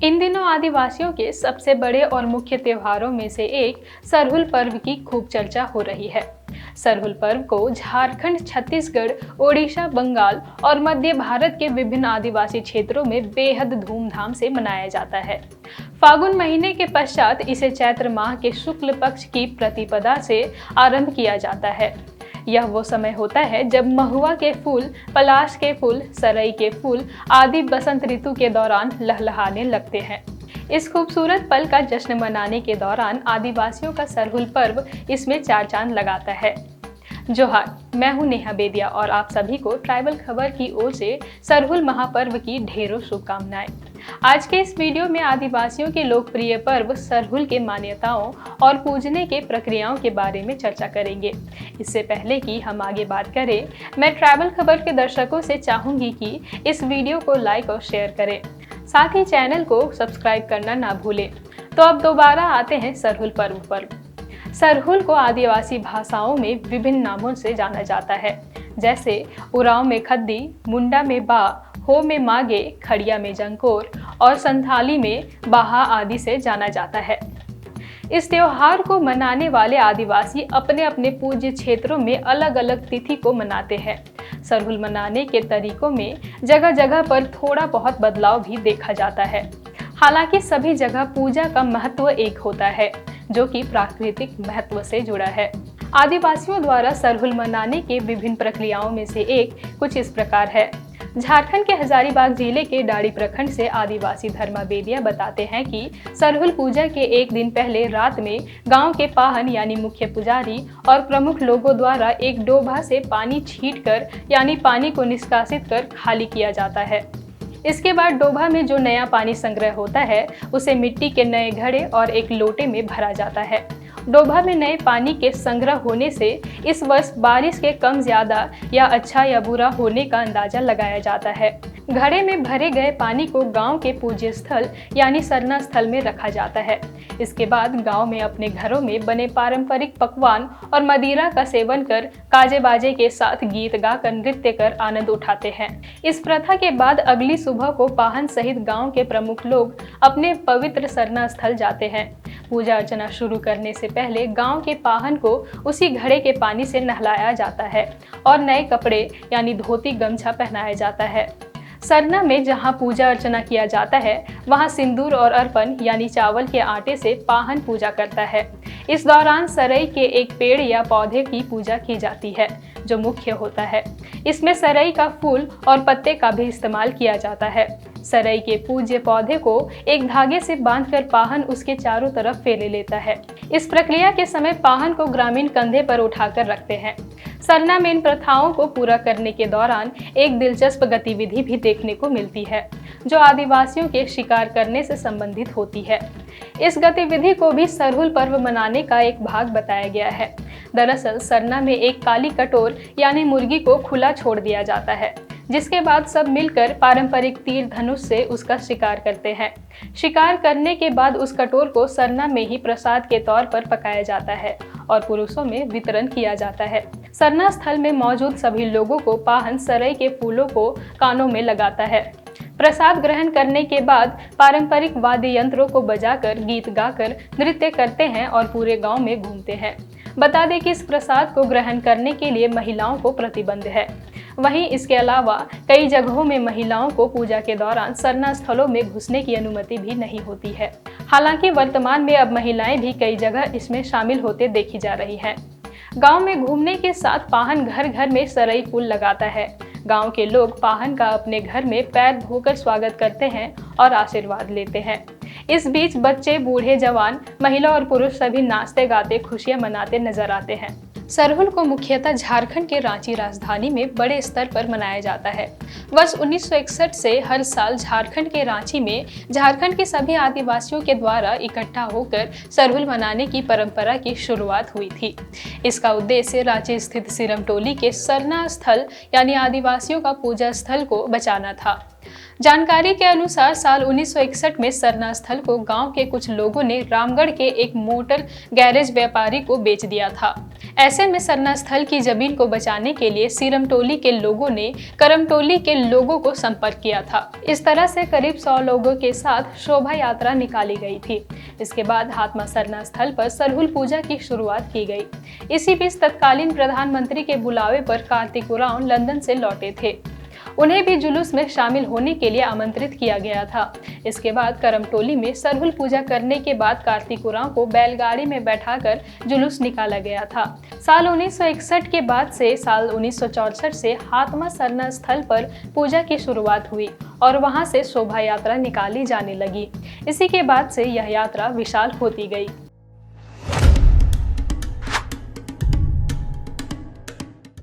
इन दिनों आदिवासियों के सबसे बड़े और मुख्य त्योहारों में से एक सरहुल पर्व की खूब चर्चा हो रही है। सरहुल पर्व को झारखंड, छत्तीसगढ़, ओडिशा, बंगाल और मध्य भारत के विभिन्न आदिवासी क्षेत्रों में बेहद धूमधाम से मनाया जाता है। फागुन महीने के पश्चात इसे चैत्र माह के शुक्ल पक्ष की प्रतिपदा से आरंभ किया जाता है। यह वो समय होता है जब महुआ के फूल, पलाश के फूल, सरई के फूल आदि बसंत ऋतु के दौरान लहलहाने लगते हैं। इस खूबसूरत पल का जश्न मनाने के दौरान आदिवासियों का सरहुल पर्व इसमें चार चांद लगाता है। जोहार, मैं हूं नेहा बेदिया और आप सभी को ट्राइबल खबर की ओर से सरहुल महापर्व की ढेरों शुभकामनाएं। आज के इस वीडियो में आदिवासियों के लोकप्रिय पर्व सरहुल के मान्यताओं और पूजने के प्रक्रियाओं के बारे में चर्चा करेंगे। इससे पहले कि हम आगे बात करें, मैं ट्राइबल खबर के दर्शकों से चाहूंगी कि इस वीडियो को लाइक और शेयर करें, साथ ही चैनल को सब्सक्राइब करना ना भूलें। तो अब दोबारा आते हैं सरहुल पर्व पर। सरहुल को आदिवासी भाषाओं में विभिन्न नामों से जाना जाता है, जैसे उरांव में खद्दी, मुंडा में बा, हो में मागे, खड़िया में जंकोर और संथाली में बाहा आदि से जाना जाता है। इस त्योहार को मनाने वाले आदिवासी अपने अपने पूज्य क्षेत्रों में अलग अलग तिथि को मनाते हैं। सरहुल मनाने के तरीकों में जगह जगह पर थोड़ा बहुत बदलाव भी देखा जाता है। हालांकि सभी जगह पूजा का महत्व एक होता है, जो कि प्राकृतिक महत्व से जुड़ा है। आदिवासियों द्वारा सरहुल मनाने के विभिन्न प्रक्रियाओं में से एक कुछ इस प्रकार है। झारखंड के हजारीबाग जिले के डाड़ी प्रखंड से आदिवासी धर्मा बेदिया बताते हैं कि सरहुल पूजा के एक दिन पहले रात में गांव के पाहन यानी मुख्य पुजारी और प्रमुख लोगों द्वारा एक डोभा से पानी छींटकर यानी पानी को निष्कासित कर खाली किया जाता है। इसके बाद डोभा में जो नया पानी संग्रह होता है उसे मिट्टी के नए घड़े और एक लोटे में भरा जाता है। डोभा में नए पानी के संग्रह होने से इस वर्ष बारिश के कम ज्यादा या अच्छा या बुरा होने का अंदाजा लगाया जाता है। घड़े में भरे गए पानी को गांव के पूज्य स्थल यानी सरना स्थल में रखा जाता है। इसके बाद गांव में अपने घरों में बने पारंपरिक पकवान और मदिरा का सेवन कर काजे बाजे के साथ गीत गाकर नृत्य कर आनंद उठाते हैं। इस प्रथा के बाद अगली सुबह को पाहन सहित गांव के प्रमुख लोग अपने पवित्र सरना स्थल जाते हैं। पूजा अर्चना शुरू करने से पहले गांव के पाहन को उसी घड़े के पानी से नहलाया जाता है और नए कपड़े यानी धोती गमछा पहनाया जाता है। सरना में जहां पूजा अर्चना किया जाता है वहां सिंदूर और अर्पण यानी चावल के आटे से पाहन पूजा करता है। इस दौरान सरई के एक पेड़ या पौधे की पूजा की जाती है जो मुख्य होता है। इसमें सरई का फूल और पत्ते का भी इस्तेमाल किया जाता है। सरई के पूज्य पौधे को एक धागे से बांधकर पाहन उसके चारों तरफ फैले लेता है। इस प्रक्रिया के समय पाहन को ग्रामीण कंधे पर उठाकर रखते हैं। सरना में इन प्रथाओं को पूरा करने के दौरान एक दिलचस्प गतिविधि भी देखने को मिलती है, जो आदिवासियों के शिकार करने से संबंधित होती है। इस गतिविधि को भी सरहुल पर्व मनाने का एक भाग बताया गया है। दरअसल सरना में एक काली कटोर यानी मुर्गी को खुला छोड़ दिया जाता है, जिसके बाद सब मिलकर पारंपरिक तीर धनुष से उसका शिकार करते हैं। शिकार करने के बाद उस कटोर को सरना में ही प्रसाद के तौर पर पकाया जाता है और पुरुषों में वितरण किया जाता है। सरना स्थल में मौजूद सभी लोगों को पाहन सरई के फूलों को कानों में लगाता है। प्रसाद ग्रहण करने के बाद पारंपरिक वाद्य यंत्रों को बजाकर गीत गाकर नृत्य करते हैं और पूरे गांव में घूमते हैं। बता दें कि इस प्रसाद को ग्रहण करने के लिए महिलाओं को प्रतिबंध है। वहीं इसके अलावा कई जगहों में महिलाओं को पूजा के दौरान सरना स्थलों में घुसने की अनुमति भी नहीं होती है। हालांकि वर्तमान में अब महिलाएं भी कई जगह इसमें शामिल होते देखी जा रही हैं। गांव में घूमने के साथ पाहन घर घर में सरई फूल लगाता है। गांव के लोग पाहन का अपने घर में पैर धोकर स्वागत करते हैं और आशीर्वाद लेते हैं। इस बीच बच्चे, बूढ़े, जवान, महिला और पुरुष सभी नाचते गाते खुशियां मनाते नजर आते हैं। सरहुल को मुख्यतः झारखंड के रांची राजधानी में बड़े स्तर पर मनाया जाता है। वर्ष 1961 से हर साल झारखंड के रांची में झारखंड के सभी आदिवासियों के द्वारा इकट्ठा होकर सरहुल मनाने की परंपरा की शुरुआत हुई थी। इसका उद्देश्य रांची स्थित सिरमटोली के सरना स्थल यानी आदिवासियों का पूजा स्थल को बचाना था। जानकारी के अनुसार साल 1961 में सरना स्थल को गांव के कुछ लोगों ने रामगढ़ के एक मोटर गैरेज व्यापारी को बेच दिया था। ऐसे में सरना स्थल की जमीन को बचाने के लिए सीरमटोली के लोगों ने करमटोली के लोगों को संपर्क किया था। इस तरह से करीब 100 लोगों के साथ शोभा यात्रा निकाली गई थी। इसके बाद हातमा सरना स्थल पर सरहुल पूजा की शुरुआत की गई। इसी बीच तत्कालीन प्रधानमंत्री के बुलावे पर कार्तिक उरांव लंदन से लौटे थे। उन्हें भी जुलूस में शामिल होने के लिए आमंत्रित किया गया था। इसके बाद करमटोली में सरहुल पूजा करने के बाद कार्तिक उरांव को बैलगाड़ी में बैठाकर जुलूस निकाला गया था। साल 1961 के बाद से साल 1964 से हातमा सरना स्थल पर पूजा की शुरुआत हुई और वहां से शोभा यात्रा निकाली जाने लगी। इसी के बाद से यह यात्रा विशाल होती गई।